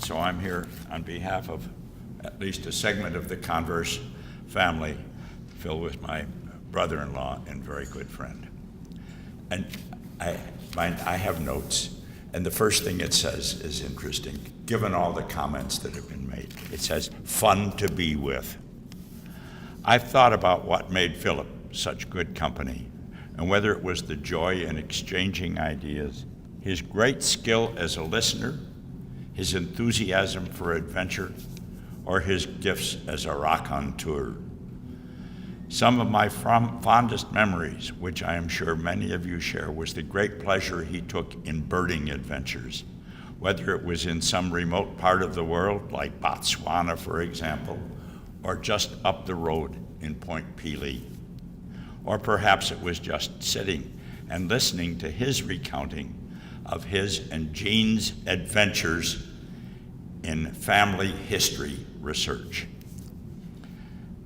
so I'm here on behalf of at least a segment of the Converse family, filled with my brother-in-law and very good friend. And I have notes, and the first thing it says is interesting, given all the comments that have been made. It says, fun to be with. I've thought about what made Philip such good company, and whether it was the joy in exchanging ideas, his great skill as a listener, his enthusiasm for adventure, or his gifts as a raconteur. Some of my fondest memories, which I am sure many of you share, was the great pleasure he took in birding adventures, whether it was in some remote part of the world, like Botswana, for example, or just up the road in Point Pelee. Or perhaps it was just sitting and listening to his recounting of his and Jean's adventures in family history research.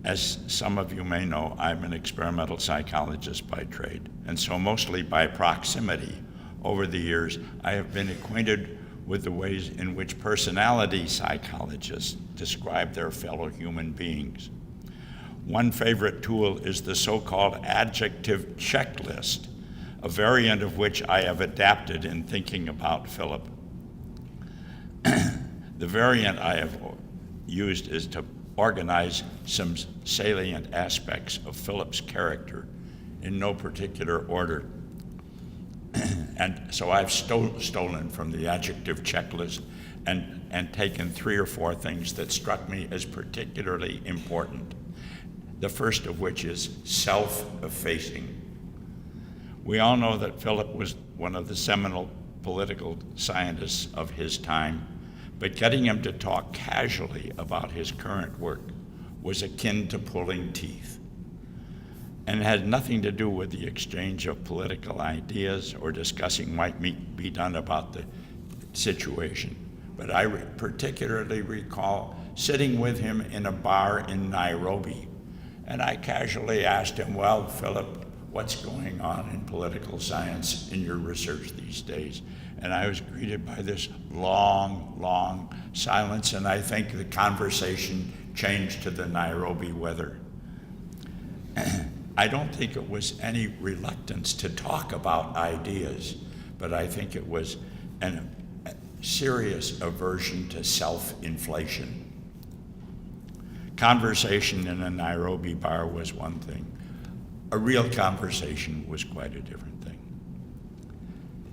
As some of you may know, I'm an experimental psychologist by trade, and so mostly by proximity, over the years, I have been acquainted with the ways in which personality psychologists describe their fellow human beings. One favorite tool is the so-called adjective checklist, a variant of which I have adapted in thinking about Philip. The variant I have used is to organize some salient aspects of Philip's character in no particular order. And so I've stolen from the adjective checklist and taken 3 or 4 things that struck me as particularly important. The first of which is self-effacing. We all know that Philip was one of the seminal political scientists of his time, but getting him to talk casually about his current work was akin to pulling teeth, and had nothing to do with the exchange of political ideas or discussing what might be done about the situation. But I particularly recall sitting with him in a bar in Nairobi, and I casually asked him, well, Philip, what's going on in political science in your research these days? And I was greeted by this long, long silence, and I think the conversation changed to the Nairobi weather. I don't think it was any reluctance to talk about ideas, but I think it was a serious aversion to self-inflation. Conversation in a Nairobi bar was one thing. A real conversation was quite a different thing.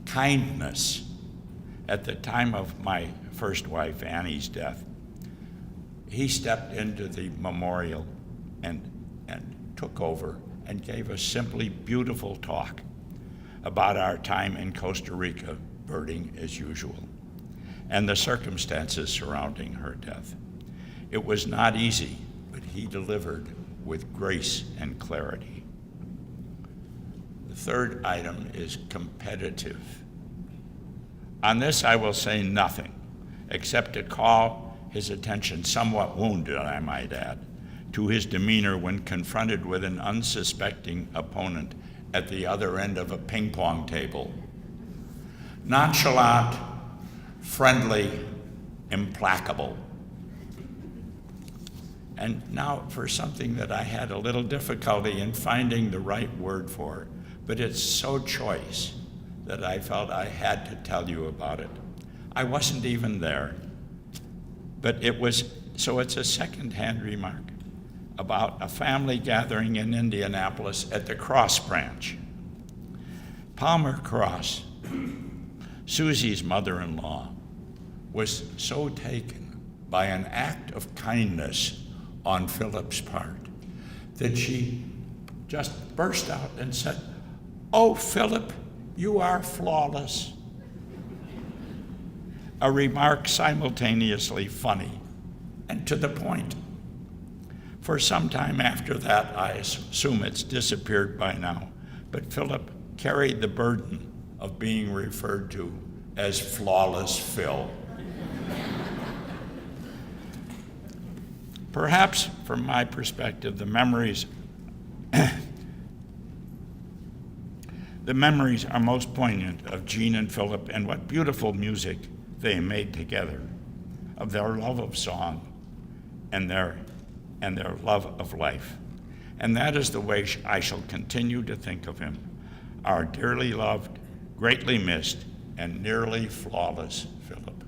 Kindness. At the time of my first wife, Annie's death, he stepped into the memorial and took over and gave a simply beautiful talk about our time in Costa Rica, birding as usual, and the circumstances surrounding her death. It was not easy, but he delivered with grace and clarity. The third item is competitive. On this, I will say nothing, except to call his attention, somewhat wounded, I might add, to his demeanor when confronted with an unsuspecting opponent at the other end of a ping pong table. Nonchalant, friendly, implacable. And now for something that I had a little difficulty in finding the right word for, but it's so choice that I felt I had to tell you about it. I wasn't even there, but it's a second-hand remark about a family gathering in Indianapolis at the Cross Branch. Palmer Cross, Susie's mother-in-law, was so taken by an act of kindness on Philip's part that she just burst out and said, "Oh, Philip, you are flawless." A remark simultaneously funny and to the point. For some time after that, I assume it's disappeared by now, but Philip carried the burden of being referred to as Flawless Phil. Perhaps, from my perspective, the memories are most poignant of Jean and Philip and what beautiful music they made together. of their love of song and their love of life. And that is the way I shall continue to think of him, our dearly loved, greatly missed, and nearly flawless Philip.